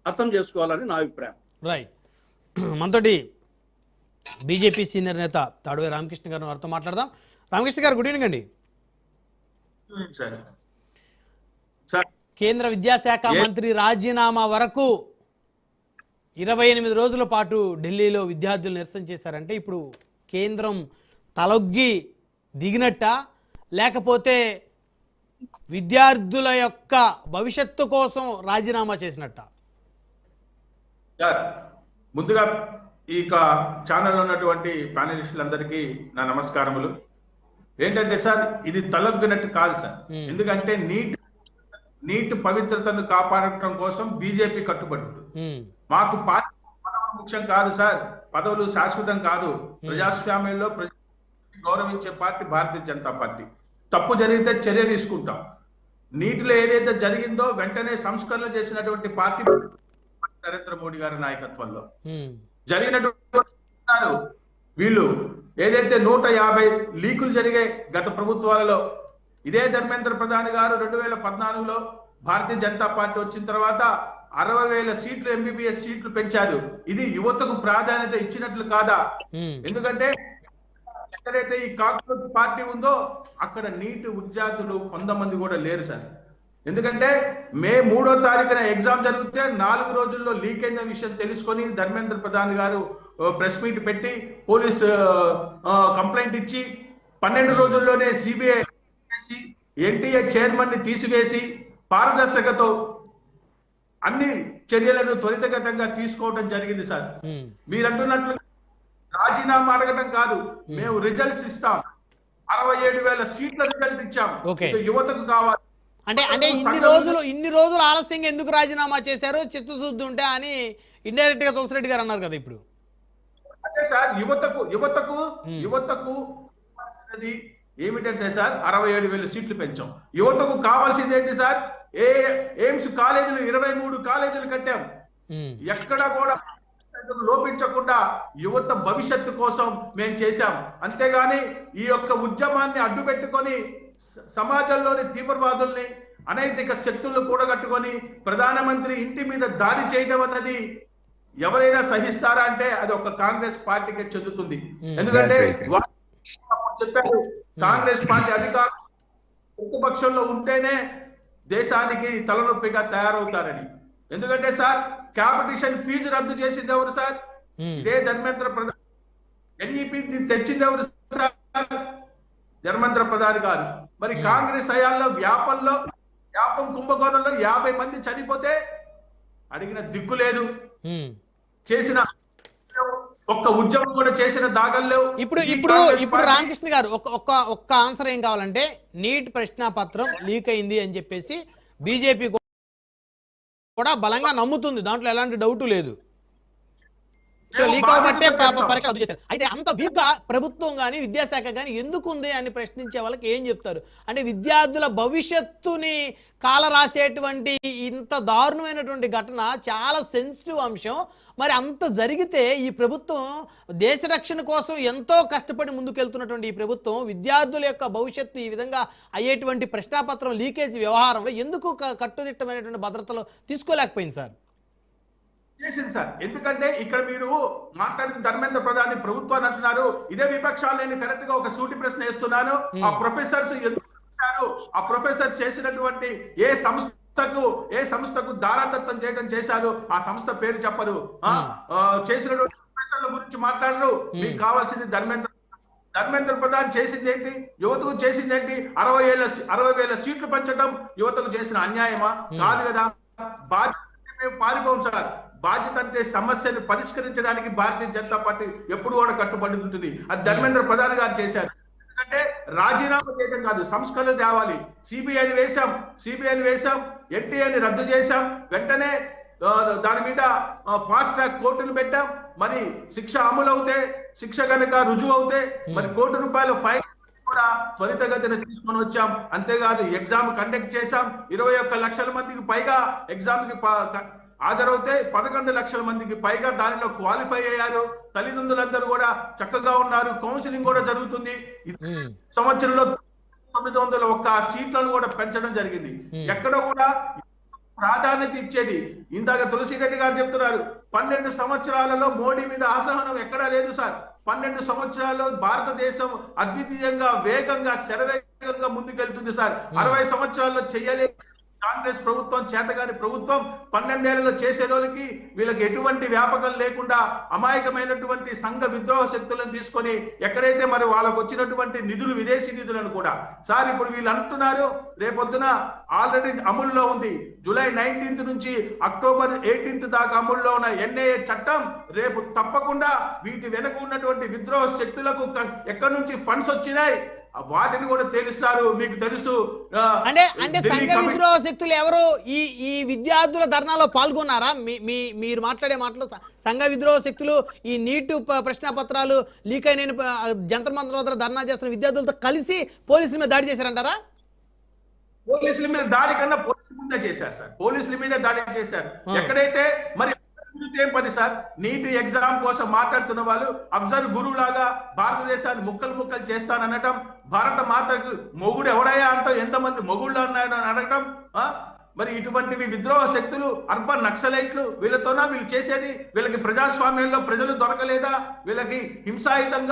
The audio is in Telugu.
అర్థం చేసుకోవాలని నా అభిప్రాయం. రైట్. మనతోటి బీజేపీ సీనియర్ నేత తాడువే రామకృష్ణ గారు వారితో మాట్లాడదాం. రామకృష్ణ గారు, గుడ్ ఈవినింగ్ అండి. కేంద్ర విద్యాశాఖ మంత్రి రాజీనామా వరకు 28 రోజుల పాటు ఢిల్లీలో విద్యార్థులు నిరసన చేశారంటే ఇప్పుడు కేంద్రం తలొగ్గి దిగినట్ట, లేకపోతే విద్యార్థుల యొక్క భవిష్యత్తు కోసం రాజీనామా చేసినట్ట? సార్, ముందుగా ఈ ఛానల్ ఉన్నటువంటి ప్యానలిస్టులందరికీ నా నమస్కారములు. ఏంటంటే సార్, ఇది తలొగ్గినట్టు కాదు సార్. ఎందుకంటే నీట్ పవిత్రతను కాపాడటం కోసం బీజేపీ కట్టుబడి మాకు పార్టీ పదవులు ముఖ్యం కాదు సార్. పదవులు శాశ్వతం కాదు. ప్రజాస్వామ్యంలో గౌరవించే పార్టీ భారతీయ జనతా పార్టీ. తప్పు జరిగితే చర్య తీసుకుంటాం. నీటిలో ఏదైతే జరిగిందో వెంటనే సంస్కరణలు చేసినటువంటి పార్టీ నరేంద్ర మోడీ గారి నాయకత్వంలో జరిగినటువంటి వీళ్ళు ఏదైతే 150 లీకులు జరిగాయి గత ప్రభుత్వాలలో. ఇదే ధర్మేంద్ర ప్రధాన్ గారు 2014లో భారతీయ జనతా పార్టీ వచ్చిన తర్వాత 60,000 సీట్లు ఎంబీబీఎస్ సీట్లు పెంచారు. ఇది యువతకు ప్రాధాన్యత ఇచ్చినట్లు కాదా? ఎందుకంటే ఎక్కడైతే ఈ కాంగ్రెస్ పార్టీ ఉందో అక్కడ నీటి విద్యార్థులు కొంతమంది కూడా లేరు సార్. ఎందుకంటే మే 3వ తారీఖున ఎగ్జామ్ జరిగితే 4 రోజుల్లో లీక్ అయిన విషయం తెలుసుకొని ధర్మేంద్ర ప్రధాన్ గారు ప్రెస్ మీట్ పెట్టి పోలీస్ కంప్లైంట్ ఇచ్చి 12 రోజుల్లోనే సిబిఐ ఎన్టీఏ చైర్మన్ ని తీసివేసి పారదర్శకతో అన్ని చర్యలను త్వరితగతంగా తీసుకోవడం జరిగింది సార్. మీరు అంటున్నట్లు రాజీనామా అడగడం కాదు, మేము రిజల్ట్స్ ఇస్తాం. 67,000 సీట్ల రిజల్ట్ ఇచ్చాం. యువతకు కావాలి అంటే ఇన్ని రోజులు ఆలస్యంగా ఎందుకు రాజీనామా చేశారు, చిత్తశుద్ధి ఉంటే అని ఇండైరెక్ట్ గా తులసిరెడ్డి గారు అన్నారు కదా. ఇప్పుడు అదే సార్, యువతకు ఏమిటంటే సార్ 67,000 సీట్లు పెంచాం. యువతకు కావాల్సింది ఏంటి సార్? ఎయిమ్స్ కాలేజీలు 23 కాలేజీలు కట్టాం. ఎక్కడ కూడా లోపించకుండా యువత భవిష్యత్తు కోసం మేము చేశాం. అంతేగాని ఈ యొక్క ఉద్యమాన్ని అడ్డు పెట్టుకొని సమాజంలోని తీవ్రవాదుల్ని అనైతిక శక్తులను కూడగట్టుకొని ప్రధానమంత్రి ఇంటి మీద దాడి చేయడం అన్నది ఎవరైనా సహిస్తారా అంటే అది ఒక కాంగ్రెస్ పార్టీకి చెందుతుంది. ఎందుకంటే చెప్పారు, కాంగ్రెస్ పార్టీ అధికారం ప్రతిపక్షంలో ఉంటేనే దేశానికి తలనొప్పిగా తయారవుతారని. ఎందుకంటే సార్, కాంపిటీషన్ ఫీజు రద్దు చేసింది ఎవరు సార్? ఇదే ధర్మేంద్ర ప్రధాన్. ఎన్ఈపీ తెచ్చింది ఎవరు సార్? ధర్మేంద్ర ప్రధాన్ గారు. మరి కాంగ్రెస్ హయాంలో వ్యాపం కుంభకోణంలో 50 మంది చనిపోతే అడిగిన దిక్కు లేదు, చేసిన ఒక్క ఉద్యమం కూడా చేసిన దాఖలు. ఇప్పుడు రామకృష్ణ గారు ఒక్క ఆన్సర్ ఏం కావాలంటే, నీట్ ప్రశ్నాపత్రం లీక్ అయింది అని చెప్పేసి బీజేపీ కూడా బలంగా నమ్ముతుంది, దాంట్లో ఎలాంటి డౌట్ లేదు. సో లీక్ అవబట్టే పరీక్ష రద్దు చేశారు. అయితే అంత వీక్ గా ప్రభుత్వం కానీ విద్యాశాఖ కానీ ఎందుకు ఉంది అని ప్రశ్నించే వాళ్ళకి ఏం చెప్తారు? అంటే విద్యార్థుల భవిష్యత్తుని కాల రాసేటువంటి ఇంత దారుణమైనటువంటి ఘటన చాలా సెన్సిటివ్ అంశం. మరి అంత జరిగితే ఈ ప్రభుత్వం దేశ రక్షణ కోసం ఎంతో కష్టపడి ముందుకెళ్తున్నటువంటి ఈ ప్రభుత్వం విద్యార్థుల యొక్క భవిష్యత్తు ఈ విధంగా అయ్యేటువంటి ప్రశ్నాపత్రం లీకేజ్ వ్యవహారంలో ఎందుకు కట్టుదిట్టమైనటువంటి భద్రతలు తీసుకోలేకపోయింది సార్? చేసింది సార్. ఎందుకంటే ఇక్కడ మీరు మాట్లాడిన ధర్మేంద్ర ప్రధాని ప్రభుత్వాన్ని అంటున్నారు. ఇదే విపక్షాలు నేను కరెక్ట్ గా ఒక సూటి ప్రశ్న వేస్తున్నాను. ఆ ప్రొఫెసర్స్ ఎందుకు చేశారు? ఆ ప్రొఫెసర్స్ చేసినటువంటి ఏ సంస్థకు దారాదత్తం చేయడం చేశారు? ఆ సంస్థ పేరు చెప్పరు. చేసినటువంటి ప్రొఫెసర్ల గురించి మాట్లాడరు. మీకు కావాల్సింది ధర్మేంద్ర ప్రధాన్ చేసింది ఏంటి? యువతకు చేసింది ఏంటి? 60,000 సీట్లు పెంచడం యువతకు చేసిన అన్యాయమా? కాదు కదా. బాధ్యత మేము పారిపోం సార్. బాధ్యత అంటే సమస్యను పరిష్కరించడానికి భారతీయ జనతా పార్టీ ఎప్పుడు కూడా కట్టుబడి ఉంటుంది. అది ధర్మేంద్ర ప్రధాన్ గారు చేశారు. ఎందుకంటే రాజీనామా చేయడం కాదు, సంస్కరణలు తేవాలి. సిబిఐని వేశాం, ఎన్టీఏని రద్దు చేశాం. వెంటనే దాని మీద ఫాస్ట్ ట్రాక్ కోర్టును పెట్టాం. మరి శిక్ష అమలు అవుతే, శిక్ష కనుక రుజువు అవుతే మరి ₹1,00,00,000 ఫైన్ కూడా త్వరితగతిన తీసుకొని వచ్చాం. అంతేకాదు ఎగ్జామ్ కండక్ట్ చేశాం. 21 లక్షల మందికి పైగా ఎగ్జామ్ కి హాజరవుతే 11 లక్షల మందికి పైగా దానిలో క్వాలిఫై అయ్యారు. తల్లిదండ్రులందరూ కూడా చక్కగా ఉన్నారు. కౌన్సిలింగ్ కూడా జరుగుతుంది. సంవత్సరంలో 901 సీట్లను కూడా పెంచడం జరిగింది. ఎక్కడ కూడా ప్రాధాన్యత ఇచ్చేది. ఇందాక తులసిరెడ్డి గారు చెప్తున్నారు 12 సంవత్సరాలలో మోడీ మీద అసహనం ఎక్కడా లేదు సార్. 12 సంవత్సరాల్లో భారతదేశం అద్వితీయంగా వేగంగా శరవేగంగా ముందుకెళ్తుంది సార్. 60 సంవత్సరాల్లో చెయ్యలేదు కాంగ్రెస్ ప్రభుత్వం, చేతగాని ప్రభుత్వం 12 ఏళ్లలో చేసే రోజుకి వీళ్ళకి ఎటువంటి వ్యాపకం లేకుండా అమాయకమైనటువంటి సంఘ విద్రోహ శక్తులను తీసుకొని ఎక్కడైతే మరి వాళ్ళకు వచ్చినటువంటి నిధులు, విదేశీ నిధులను కూడా సార్ ఇప్పుడు వీళ్ళు అంటున్నారు రేపొద్దున ఆల్రెడీ అమల్లో ఉంది. జూలై 19th నుంచి అక్టోబర్ 18th దాకా అమల్లో ఉన్న ఎన్ఐఏ చట్టం రేపు తప్పకుండా వీటి వెనుక ఉన్నటువంటి విద్రోహ శక్తులకు ఎక్కడి నుంచి ఫండ్స్ వచ్చినాయి వాటిని కూడా తెలుస్తారు. మీకు తెలుసు అంటే సంఘ విద్రోహ శక్తులు ఎవరు ఈ విద్యార్థుల ధర్నాలో పాల్గొన్నారా? మీరు మాట్లాడే మాటలు సంఘ విద్రోహ శక్తులు ఈ నీట్ ప్రశ్న పత్రాలు లీక్ అయిన జంతర్ మంతర్ వద్ద ధర్నా చేస్తున్న విద్యార్థులతో కలిసి పోలీసుల మీద దాడి చేశారంటారా? పోలీసుల మీద దాడి కన్నా పోలీసుల మీద చేశారు సార్. పోలీసుల మీద దాడి చేశారు. ఎక్కడైతే మరి ఏం పని సార్, నీట్ ఎగ్జామ్ కోసం మాట్లాడుతున్న వాళ్ళు అబ్జర్వ్ గురువు లాగా భారతదేశాన్ని ముక్కలు చేస్తాననటం, భారత మాతకు మొగుడు ఎవడయ్యా అంటూ ఎంతమంది మొగుళ్ళు ఉన్నాయని అడగటం, మరి ఇటువంటివి విద్రోహ శక్తులు, అర్బన్ నక్సలైట్లు వీళ్ళతోనా వీళ్ళు చేసేది? వీళ్ళకి ప్రజాస్వామ్యంలో ప్రజలు దొరకలేదా? వీళ్ళకి హింసాయుతంగా